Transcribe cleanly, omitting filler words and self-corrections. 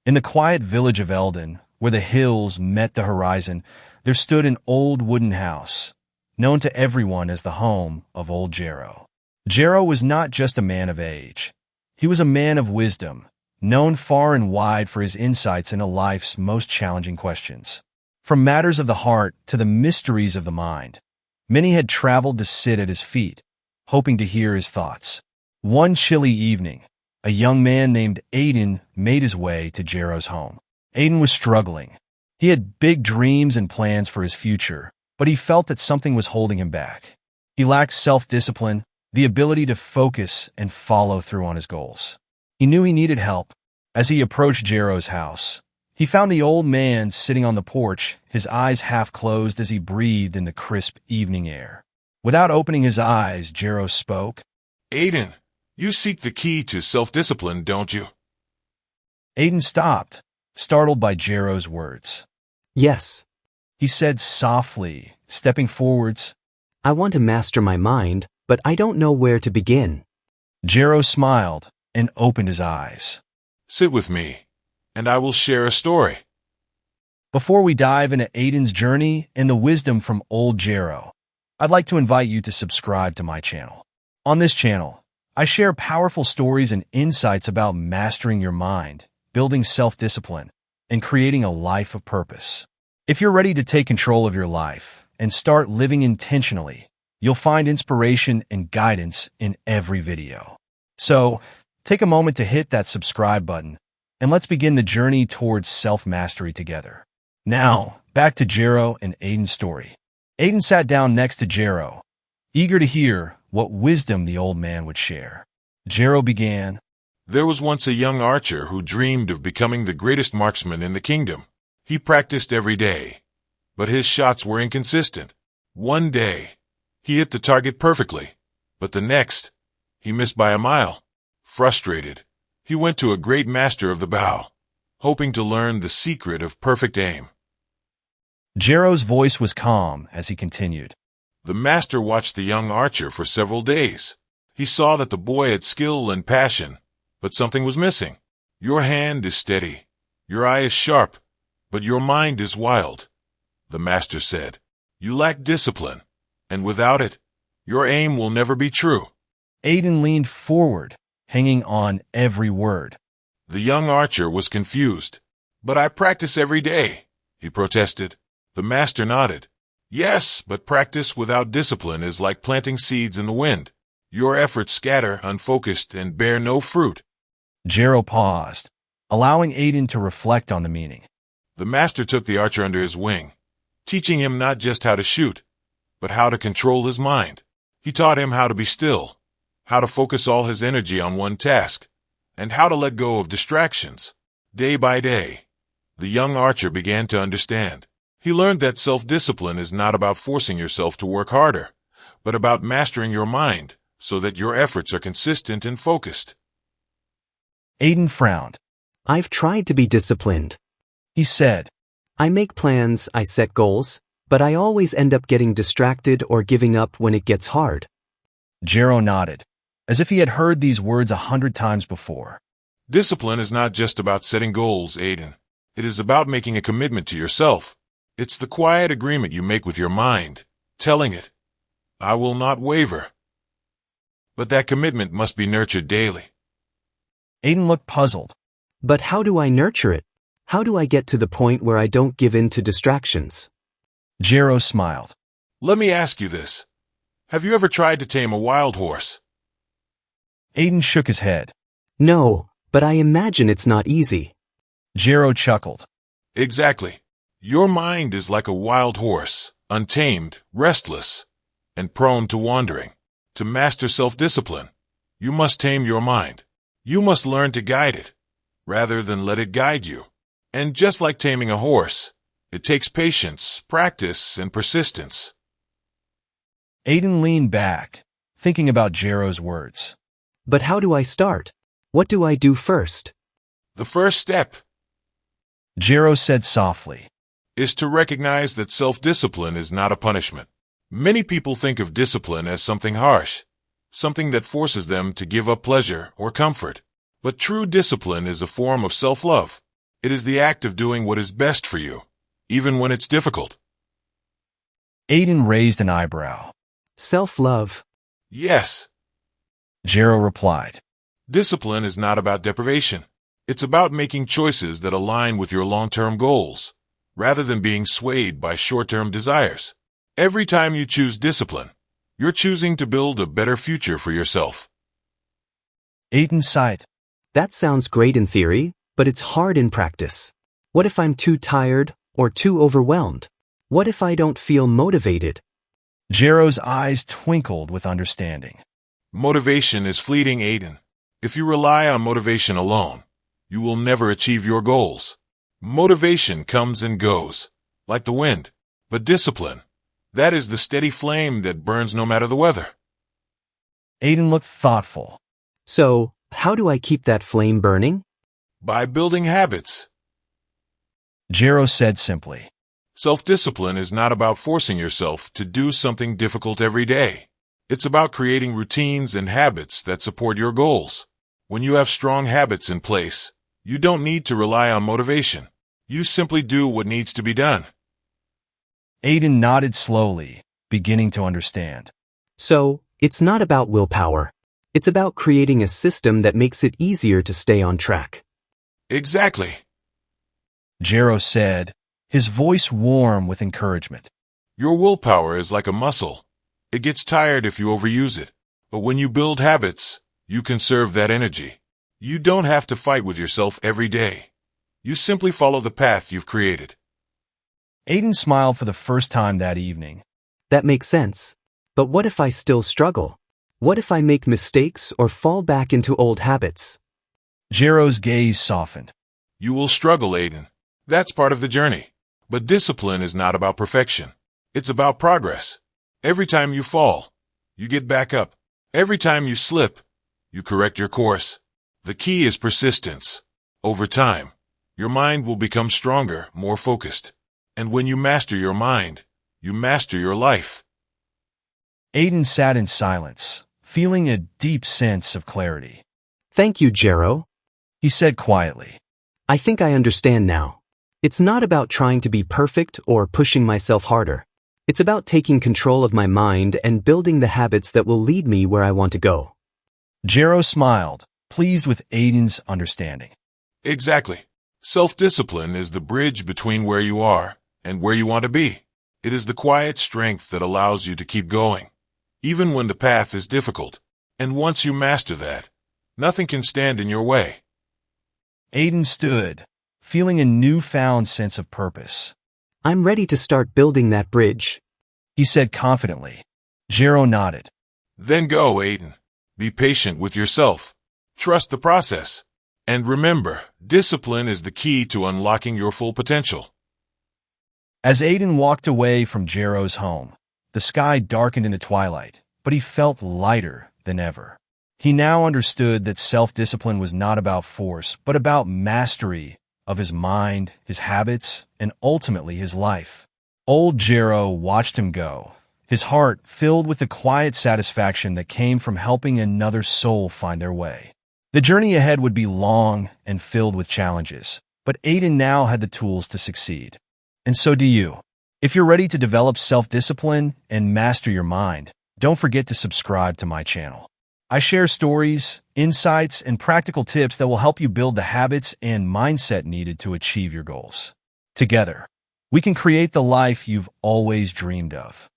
In the quiet village of Eldon, where the hills met the horizon, there stood an old wooden house, known to everyone as the home of old Jero. Jero was not just a man of age. He was a man of wisdom, known far and wide for his insights into life's most challenging questions. From matters of the heart to the mysteries of the mind, many had traveled to sit at his feet, hoping to hear his thoughts. One chilly evening, a young man named Aiden made his way to Jero's home. Aiden was struggling. He had big dreams and plans for his future, but he felt that something was holding him back. He lacked self-discipline, the ability to focus and follow through on his goals. He knew he needed help. As he approached Jero's house, he found the old man sitting on the porch, his eyes half closed as he breathed in the crisp evening air. Without opening his eyes, Jero spoke. Aiden, you seek the key to self-discipline, don't you? Aiden stopped, startled by Jero's words. Yes. He said softly, stepping forwards. I want to master my mind, but I don't know where to begin. Jero smiled and opened his eyes. Sit with me, and I will share a story. Before we dive into Aiden's journey and the wisdom from old Jero, I'd like to invite you to subscribe to my channel. On this channel, I share powerful stories and insights about mastering your mind, building self-discipline, and creating a life of purpose. If you're ready to take control of your life and start living intentionally, you'll find inspiration and guidance in every video. So, take a moment to hit that subscribe button, and let's begin the journey towards self-mastery together. Now, back to Jero and Aiden's story. Aiden sat down next to Jero, eager to hear what wisdom the old man would share. Jero began. There was once a young archer who dreamed of becoming the greatest marksman in the kingdom. He practiced every day, but his shots were inconsistent. One day, he hit the target perfectly, but the next, he missed by a mile. Frustrated, he went to a great master of the bow, hoping to learn the secret of perfect aim. Jero's voice was calm as he continued. The master watched the young archer for several days. He saw that the boy had skill and passion, but something was missing. Your hand is steady, your eye is sharp, but your mind is wild, the master said. You lack discipline, and without it, your aim will never be true. Aiden leaned forward, hanging on every word. The young archer was confused. But I practice every day, he protested. The master nodded. Yes, but practice without discipline is like planting seeds in the wind. Your efforts scatter, unfocused, and bear no fruit. Jero paused, allowing Aiden to reflect on the meaning. The master took the archer under his wing, teaching him not just how to shoot, but how to control his mind. He taught him how to be still, how to focus all his energy on one task, and how to let go of distractions. Day by day, the young archer began to understand. He learned that self-discipline is not about forcing yourself to work harder, but about mastering your mind so that your efforts are consistent and focused. Aiden frowned. I've tried to be disciplined. He said, I make plans, I set goals, but I always end up getting distracted or giving up when it gets hard. Jero nodded, as if he had heard these words 100 times before. Discipline is not just about setting goals, Aiden. It is about making a commitment to yourself. It's the quiet agreement you make with your mind, telling it, I will not waver. But that commitment must be nurtured daily. Aiden looked puzzled. But how do I nurture it? How do I get to the point where I don't give in to distractions? Jero smiled. Let me ask you this. Have you ever tried to tame a wild horse? Aiden shook his head. No, but I imagine it's not easy. Jero chuckled. Exactly. Your mind is like a wild horse, untamed, restless, and prone to wandering. To master self-discipline, you must tame your mind. You must learn to guide it, rather than let it guide you. And just like taming a horse, it takes patience, practice, and persistence. Aiden leaned back, thinking about Jero's words. But how do I start? What do I do first? The first step, Jero said softly, is to recognize that self-discipline is not a punishment. Many people think of discipline as something harsh, something that forces them to give up pleasure or comfort. But true discipline is a form of self-love. It is the act of doing what is best for you, even when it's difficult. Aiden raised an eyebrow. Self-love. Yes, Jero replied. discipline is not about deprivation. It's about making choices that align with your long-term goals, rather than being swayed by short-term desires. Every time you choose discipline, you're choosing to build a better future for yourself. Aiden sighed. That sounds great in theory, but it's hard in practice. What if I'm too tired or too overwhelmed? What if I don't feel motivated? Jero's eyes twinkled with understanding. Motivation is fleeting, Aiden. If you rely on motivation alone, you will never achieve your goals. Motivation comes and goes, like the wind. But discipline, that is the steady flame that burns no matter the weather. Aiden looked thoughtful. So, how do I keep that flame burning? By building habits. Jero said simply. Self-discipline is not about forcing yourself to do something difficult every day. It's about creating routines and habits that support your goals. When you have strong habits in place, you don't need to rely on motivation. You simply do what needs to be done. Aiden nodded slowly, beginning to understand. So, it's not about willpower. It's about creating a system that makes it easier to stay on track. Exactly. Jero said, his voice warm with encouragement. Your willpower is like a muscle. It gets tired if you overuse it. But when you build habits, you conserve that energy. You don't have to fight with yourself every day. You simply follow the path you've created. Aiden smiled for the first time that evening. That makes sense. But what if I still struggle? What if I make mistakes or fall back into old habits? Jero's gaze softened. You will struggle, Aiden. That's part of the journey. But discipline is not about perfection. It's about progress. Every time you fall, you get back up. Every time you slip, you correct your course. The key is persistence. Over time, your mind will become stronger, more focused. And when you master your mind, you master your life. Aiden sat in silence, feeling a deep sense of clarity. Thank you, Jero. He said quietly. I think I understand now. It's not about trying to be perfect or pushing myself harder. It's about taking control of my mind and building the habits that will lead me where I want to go. Jero smiled, pleased with Aiden's understanding. Exactly. Self-discipline is the bridge between where you are and where you want to be. It is the quiet strength that allows you to keep going, even when the path is difficult. And once you master that, nothing can stand in your way. Aiden stood, feeling a newfound sense of purpose. I'm ready to start building that bridge, He said confidently. Jero nodded. Then go, Aiden. Be patient with yourself. Trust the process. And remember, discipline is the key to unlocking your full potential. As Aiden walked away from Jero's home, the sky darkened into twilight, but he felt lighter than ever. He now understood that self-discipline was not about force, but about mastery of his mind, his habits, and ultimately his life. Old Jero watched him go, his heart filled with the quiet satisfaction that came from helping another soul find their way. The journey ahead would be long and filled with challenges, but Aiden now had the tools to succeed. And so do you. If you're ready to develop self-discipline and master your mind, don't forget to subscribe to my channel. I share stories, insights, and practical tips that will help you build the habits and mindset needed to achieve your goals. Together, we can create the life you've always dreamed of.